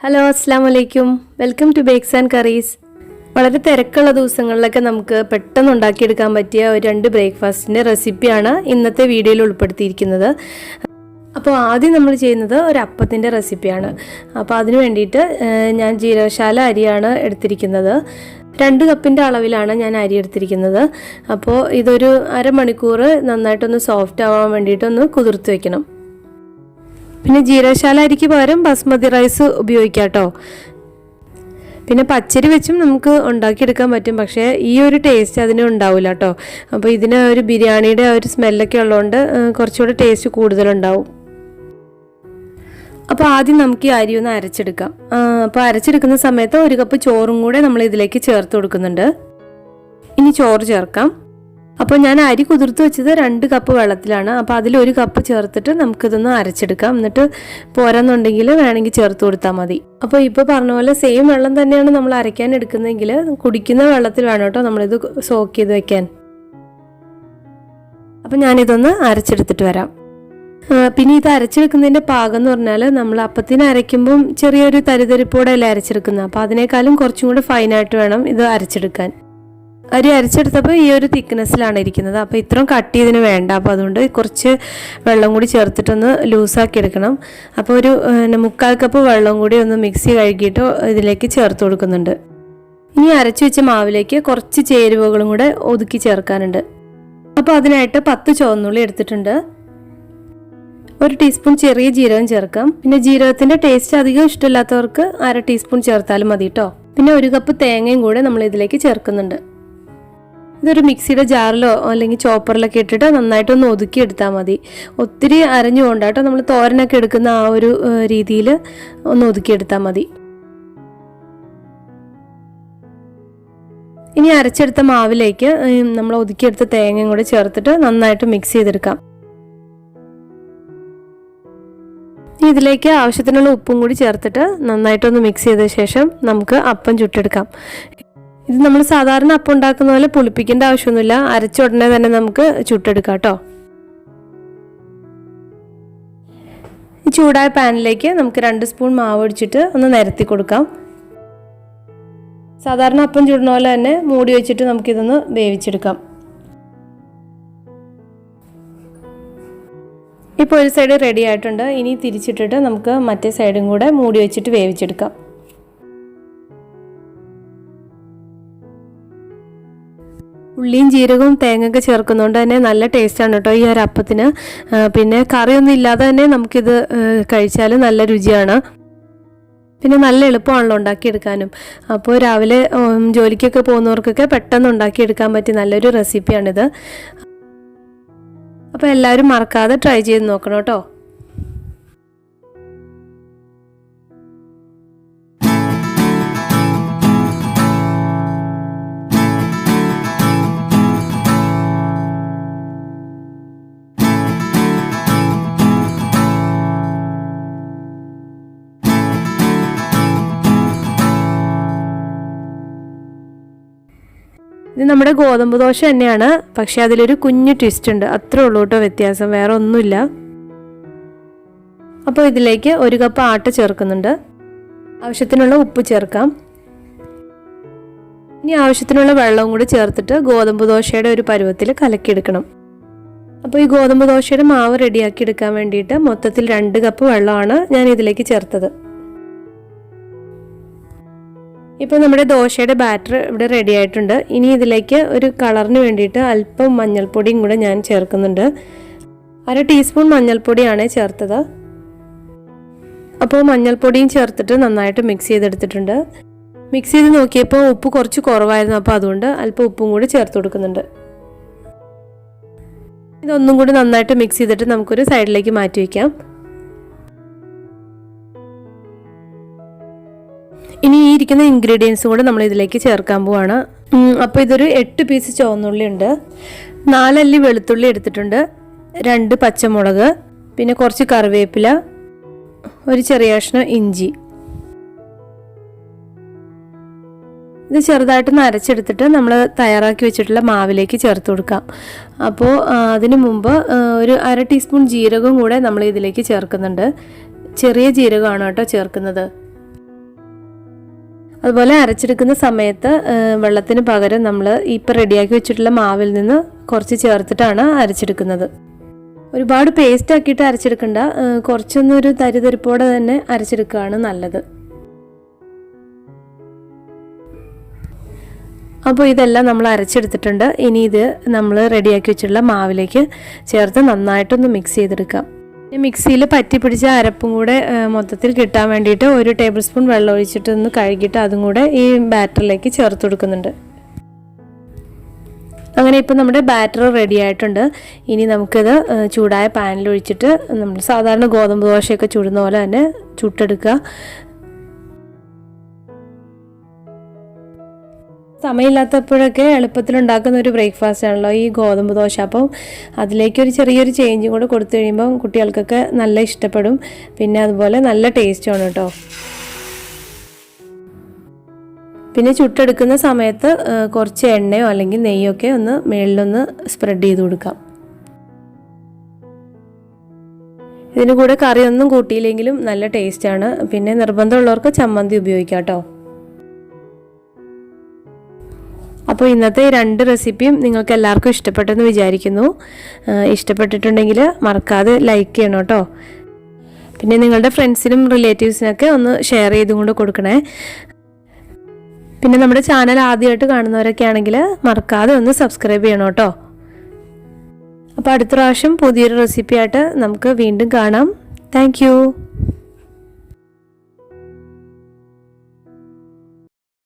Hello അസ്സാം വലൈക്കും welcome to bakes and curries. വളരെ തിരക്കുള്ള ദിവസങ്ങളിലൊക്കെ നമുക്ക് പെട്ടെന്ന് ഉണ്ടാക്കിയെടുക്കാൻ പറ്റിയ ഒരു 2 ബ്രേക്ക്ഫാസ്റ്റിൻ്റെ റെസിപ്പിയാണ് ഇന്നത്തെ വീഡിയോയിൽ ഉൾപ്പെടുത്തിയിരിക്കുന്നത്. അപ്പോൾ ആദ്യം നമ്മൾ ചെയ്യുന്നത് ഒരു അപ്പത്തിൻ്റെ റെസിപ്പിയാണ്. അപ്പോൾ അതിന് വേണ്ടിയിട്ട് ഞാൻ ജീരകശാല അരിയാണ് എടുത്തിരിക്കുന്നത്. 2 കപ്പിൻ്റെ അളവിലാണ് ഞാൻ അരി എടുത്തിരിക്കുന്നത്. അപ്പോൾ ഇതൊരു അരമണിക്കൂർ നന്നായിട്ടൊന്ന് സോഫ്റ്റ് ആവാൻ വേണ്ടിയിട്ടൊന്ന് കുതിർത്ത് വെക്കണം. പിന്നെ ജീരകശാല അരിക്ക് പകരം ബസ്മതി റൈസ് ഉപയോഗിക്കാം കേട്ടോ. പിന്നെ പച്ചരി വെച്ചും നമുക്ക് ഉണ്ടാക്കിയെടുക്കാൻ പറ്റും, പക്ഷേ ഈ ഒരു ടേസ്റ്റ് അതിന് ഉണ്ടാവില്ല കേട്ടോ. അപ്പോൾ ഇതിന് ഒരു ബിരിയാണിയുടെ ഒരു സ്മെല്ലൊക്കെ ഉള്ളതുകൊണ്ട് കുറച്ചുകൂടെ ടേസ്റ്റ് കൂടുതലുണ്ടാവും. അപ്പോൾ ആദ്യം നമുക്ക് ഈ അരി ഒന്ന് അരച്ചെടുക്കാം. അപ്പോൾ അരച്ചെടുക്കുന്ന സമയത്ത് 1 കപ്പ് ചോറും കൂടെ നമ്മൾ ഇതിലേക്ക് ചേർത്ത് കൊടുക്കുന്നുണ്ട്. ഇനി ചോറ് ചേർക്കാം. അപ്പോൾ ഞാൻ അരി കുതിർത്ത് വെച്ചത് 2 കപ്പ് വെള്ളത്തിലാണ്. അപ്പോൾ അതിൽ 1 കപ്പ് ചേർത്തിട്ട് നമുക്കിതൊന്ന് അരച്ചെടുക്കാം. എന്നിട്ട് പോരാന്നുണ്ടെങ്കിൽ വേണമെങ്കിൽ ചേർത്ത് കൊടുത്താൽ മതി. അപ്പോൾ ഇപ്പോൾ പറഞ്ഞ പോലെ സെയിം വെള്ളം തന്നെയാണ് നമ്മൾ അരയ്ക്കാൻ എടുക്കുന്നതെങ്കിൽ കുടിക്കുന്ന വെള്ളത്തിൽ വേണം കേട്ടോ നമ്മളിത് സോക്ക് ചെയ്ത് വെക്കാൻ. അപ്പോൾ ഞാനിതൊന്ന് അരച്ചെടുത്തിട്ട് വരാം. പിന്നെ ഇത് അരച്ചെടുക്കുന്നതിൻ്റെ പാകം എന്ന് പറഞ്ഞാൽ നമ്മൾ അപ്പത്തിന് അരയ്ക്കുമ്പം ചെറിയൊരു തരിതരിപ്പോടെ അല്ലേ അരച്ചെടുക്കുന്നത്. അപ്പോൾ അതിനേക്കാളും കുറച്ചും കൂടി ഫൈനായിട്ട് വേണം ഇത് അരച്ചെടുക്കാൻ. അരി അരച്ചെടുത്തപ്പോൾ ഈ ഒരു തിക്നെസ്സിലാണ് ഇരിക്കുന്നത്. അപ്പോൾ ഇത്രയും കട്ട് ചെയ്തതിന് വേണ്ട. അപ്പോൾ അതുകൊണ്ട് കുറച്ച് വെള്ളം കൂടി ചേർത്തിട്ടൊന്ന് ലൂസാക്കി എടുക്കണം. അപ്പോൾ ഒരു 3/4 കപ്പ് വെള്ളം കൂടി ഒന്ന് മിക്സി കഴുകിയിട്ട് ഇതിലേക്ക് ചേർത്ത് കൊടുക്കുന്നുണ്ട്. ഇനി അരച്ചു വെച്ച മാവിലേക്ക് കുറച്ച് ചേരുവകളും കൂടെ ഒതുക്കി ചേർക്കാനുണ്ട്. അപ്പോൾ അതിനായിട്ട് 10 ചുവന്നുള്ളി എടുത്തിട്ടുണ്ട്. 1 ടീസ്പൂൺ ചെറിയ ജീരകം ചേർക്കാം. പിന്നെ ജീരകത്തിൻ്റെ ടേസ്റ്റ് അധികം ഇഷ്ടമില്ലാത്തവർക്ക് 1/2 ടീസ്പൂൺ ചേർത്താലും മതി കേട്ടോ. പിന്നെ 1 കപ്പ് തേങ്ങയും കൂടെ നമ്മൾ ഇതിലേക്ക് ചേർക്കുന്നുണ്ട്. ഇതൊരു മിക്സിയുടെ ജാറിലോ അല്ലെങ്കിൽ ചോപ്പറിലൊക്കെ ഇട്ടിട്ട് നന്നായിട്ടൊന്ന് ഒതുക്കി എടുത്താൽ മതി. ഒത്തിരി അരഞ്ഞു കൊണ്ടാട്ടോ, നമ്മൾ തോരനൊക്കെ എടുക്കുന്ന ആ ഒരു രീതിയിൽ ഒന്ന് ഒതുക്കിയെടുത്താൽ മതി. ഇനി അരച്ചെടുത്ത മാവിലേക്ക് നമ്മൾ ഒതുക്കിയെടുത്ത തേങ്ങയും കൂടെ ചേർത്തിട്ട് നന്നായിട്ട് മിക്സ് ചെയ്തെടുക്കാം. ഇതിലേക്ക് ആവശ്യത്തിനുള്ള ഉപ്പും കൂടി ചേർത്തിട്ട് നന്നായിട്ടൊന്ന് മിക്സ് ചെയ്ത ശേഷം നമുക്ക് അപ്പം ചുട്ടെടുക്കാം. ഇത് നമ്മൾ സാധാരണ അപ്പം ഉണ്ടാക്കുന്ന പോലെ പുളിപ്പിക്കേണ്ട ആവശ്യമൊന്നുമില്ല. അരച്ച ഉടനെ തന്നെ നമുക്ക് ചുട്ടെടുക്കാം കേട്ടോ. ഈ ചൂടായ പാനിലേക്ക് നമുക്ക് 2 സ്പൂൺ മാവ് ഒഴിച്ചിട്ട് ഒന്ന് നിരത്തി കൊടുക്കാം. സാധാരണ അപ്പം ചുടുന്ന പോലെ തന്നെ മൂടി വെച്ചിട്ട് നമുക്കിതൊന്ന് വേവിച്ചെടുക്കാം. ഇപ്പോൾ ഒരു സൈഡ് റെഡി ആയിട്ടുണ്ട്. ഇനി തിരിച്ചിട്ടിട്ട് നമുക്ക് മറ്റേ സൈഡും കൂടെ മൂടി വെച്ചിട്ട് വേവിച്ചെടുക്കാം. ഉള്ളിയും ജീരകവും തേങ്ങയൊക്കെ ചേർക്കുന്നതുകൊണ്ട് തന്നെ നല്ല ടേസ്റ്റാണ് കേട്ടോ ഈ ഒരു അപ്പത്തിന്. പിന്നെ കറിയൊന്നും ഇല്ലാതെ തന്നെ നമുക്കിത് കഴിച്ചാൽ നല്ല രുചിയാണ്. പിന്നെ നല്ല എളുപ്പമാണല്ലോ ഉണ്ടാക്കിയെടുക്കാനും. അപ്പോൾ രാവിലെ ജോലിക്കൊക്കെ പോകുന്നവർക്കൊക്കെ പെട്ടെന്ന് ഉണ്ടാക്കിയെടുക്കാൻ പറ്റിയ നല്ലൊരു റെസിപ്പിയാണിത്. അപ്പോൾ എല്ലാവരും മറക്കാതെ ട്രൈ ചെയ്ത് നോക്കണം കേട്ടോ. ഇത് നമ്മുടെ ഗോതമ്പ് ദോശ തന്നെയാണ്, പക്ഷേ അതിലൊരു കുഞ്ഞു ട്വിസ്റ്റ് ഉണ്ട്. അത്രേ ഉള്ളൂ കേട്ടോ വ്യത്യാസം, വേറെ ഒന്നുമില്ല. അപ്പോൾ ഇതിലേക്ക് 1 കപ്പ് ആട്ട ചേർക്കുന്നുണ്ട്. ആവശ്യത്തിനുള്ള ഉപ്പ് ചേർക്കാം. ഇനി ആവശ്യത്തിനുള്ള വെള്ളവും കൂടി ചേർത്തിട്ട് ഗോതമ്പ് ദോശയുടെ ഒരു പരുവത്തിൽ കലക്കിയെടുക്കണം. അപ്പോൾ ഈ ഗോതമ്പ് ദോശയുടെ മാവ് റെഡിയാക്കി എടുക്കാൻ വേണ്ടിയിട്ട് മൊത്തത്തിൽ 2 കപ്പ് വെള്ളമാണ് ഞാൻ ഇതിലേക്ക് ചേർത്തത്. ഇപ്പോൾ നമ്മുടെ ദോശയുടെ ബാറ്റർ ഇവിടെ റെഡി ആയിട്ടുണ്ട്. ഇനി ഇതിലേക്ക് ഒരു കളറിന് വേണ്ടിയിട്ട് അല്പം മഞ്ഞൾപ്പൊടിയും കൂടെ ഞാൻ ചേർക്കുന്നുണ്ട്. 1/2 ടീസ്പൂൺ മഞ്ഞൾപ്പൊടിയാണ് ചേർത്തത്. അപ്പോൾ മഞ്ഞൾപ്പൊടിയും ചേർത്തിട്ട് നന്നായിട്ട് മിക്സ് ചെയ്തെടുത്തിട്ടുണ്ട്. മിക്സ് ചെയ്ത് നോക്കിയപ്പോൾ ഉപ്പ് കുറച്ച് കുറവായിരുന്നു. അപ്പോൾ അതുകൊണ്ട് അല്പം ഉപ്പും കൂടി ചേർത്ത് കൊടുക്കുന്നുണ്ട്. ഇതൊന്നും കൂടി നന്നായിട്ട് മിക്സ് ചെയ്തിട്ട് നമുക്കൊരു സൈഡിലേക്ക് മാറ്റി വയ്ക്കാം. ഇനി ഈ ഇരിക്കുന്ന ഇൻഗ്രീഡിയൻസും കൂടെ നമ്മൾ ഇതിലേക്ക് ചേർക്കാൻ പോവാണ്. അപ്പോൾ ഇതൊരു 8 പീസ് ചുവന്നുള്ളി ഉണ്ട്, 4 അല്ലി വെളുത്തുള്ളി എടുത്തിട്ടുണ്ട്, 2 പച്ചമുളക്, പിന്നെ കുറച്ച് കറിവേപ്പില, ഒരു ചെറിയ കഷ്ണം ഇഞ്ചി. ഇത് ചെറുതായിട്ടൊന്ന് അരച്ചെടുത്തിട്ട് നമ്മൾ തയ്യാറാക്കി വെച്ചിട്ടുള്ള മാവിലേക്ക് ചേർത്ത് കൊടുക്കാം. അപ്പോൾ അതിനു മുമ്പ് ഒരു 1/2 ടീസ്പൂൺ ജീരകം കൂടെ നമ്മൾ ഇതിലേക്ക് ചേർക്കുന്നുണ്ട്. ചെറിയ ജീരകമാണ് കേട്ടോ ചേർക്കുന്നത്. അതുപോലെ അരച്ചെടുക്കുന്ന സമയത്ത് വെള്ളത്തിന് പകരം നമ്മൾ ഇപ്പോൾ റെഡിയാക്കി വെച്ചിട്ടുള്ള മാവിൽ നിന്ന് കുറച്ച് ചേർത്തിട്ടാണ് അരച്ചെടുക്കുന്നത്. ഒരുപാട് പേസ്റ്റ് ആക്കിയിട്ട് അരച്ചെടുക്കണ്ട, കുറച്ചൊന്നൊരു തരിതരിപ്പോടെ തന്നെ അരച്ചെടുക്കുകയാണ് നല്ലത്. അപ്പോൾ ഇതെല്ലാം നമ്മൾ അരച്ചെടുത്തിട്ടുണ്ട്. ഇനി ഇത് നമ്മൾ റെഡിയാക്കി വെച്ചിട്ടുള്ള മാവിലേക്ക് ചേർത്ത് നന്നായിട്ടൊന്ന് മിക്സ് ചെയ്തെടുക്കാം. മിക്സിയിൽ പറ്റി പിടിച്ച അരപ്പും കൂടെ മൊത്തത്തിൽ കിട്ടാൻ വേണ്ടിയിട്ട് 1 ടേബിൾ സ്പൂൺ വെള്ളം ഒഴിച്ചിട്ട് ഒന്ന് കഴുകിയിട്ട് അതും കൂടെ ഈ ബാറ്ററിലേക്ക് ചേർത്ത് കൊടുക്കുന്നുണ്ട്. അങ്ങനെ ഇപ്പോൾ നമ്മുടെ ബാറ്റർ റെഡി ആയിട്ടുണ്ട്. ഇനി നമുക്കിത് ചൂടായ പാനിൽ ഒഴിച്ചിട്ട് നമ്മൾ സാധാരണ ഗോതമ്പ് ദോശയൊക്കെ ചുടുന്ന പോലെ തന്നെ ചുട്ടെടുക്കുക. സമയമില്ലാത്തപ്പോഴൊക്കെ എളുപ്പത്തിലുണ്ടാക്കുന്ന ഒരു ബ്രേക്ക്ഫാസ്റ്റ് ആണല്ലോ ഈ ഗോതമ്പ് ദോശ. അപ്പം അതിലേക്കൊരു ചെറിയൊരു ചേഞ്ചും കൂടെ കൊടുത്തു കഴിയുമ്പം കുട്ടികൾക്കൊക്കെ നല്ല ഇഷ്ടപ്പെടും. പിന്നെ അതുപോലെ നല്ല ടേസ്റ്റുമാണ് കേട്ടോ. പിന്നെ ചുട്ടെടുക്കുന്ന സമയത്ത് കുറച്ച് എണ്ണയോ അല്ലെങ്കിൽ നെയ്യൊക്കെ ഒന്ന് മുകളിലൊന്ന് സ്പ്രെഡ് ചെയ്ത് കൊടുക്കാം. ഇതിന് കൂടെ കറിയൊന്നും കൂട്ടിയില്ലെങ്കിലും നല്ല ടേസ്റ്റാണ്. പിന്നെ നിർബന്ധമുള്ളവർക്ക് ചമ്മന്തി ഉപയോഗിക്കാം കേട്ടോ. അപ്പോൾ ഇന്നത്തെ 2 റെസിപ്പിയും നിങ്ങൾക്ക് എല്ലാവർക്കും ഇഷ്ടപ്പെട്ടെന്ന് വിചാരിക്കുന്നു. ഇഷ്ടപ്പെട്ടിട്ടുണ്ടെങ്കിൽ മറക്കാതെ ലൈക്ക് ചെയ്യണം കേട്ടോ. പിന്നെ നിങ്ങളുടെ ഫ്രണ്ട്സിനും റിലേറ്റീവ്സിനൊക്കെ ഒന്ന് ഷെയർ ചെയ്തും കൊണ്ട് കൊടുക്കണേ. പിന്നെ നമ്മുടെ ചാനൽ ആദ്യമായിട്ട് കാണുന്നവരൊക്കെ ആണെങ്കിൽ മറക്കാതെ ഒന്ന് സബ്സ്ക്രൈബ് ചെയ്യണം കേട്ടോ. അപ്പോൾ അടുത്ത പ്രാവശ്യം പുതിയൊരു റെസിപ്പിയായിട്ട് നമുക്ക് വീണ്ടും കാണാം. താങ്ക്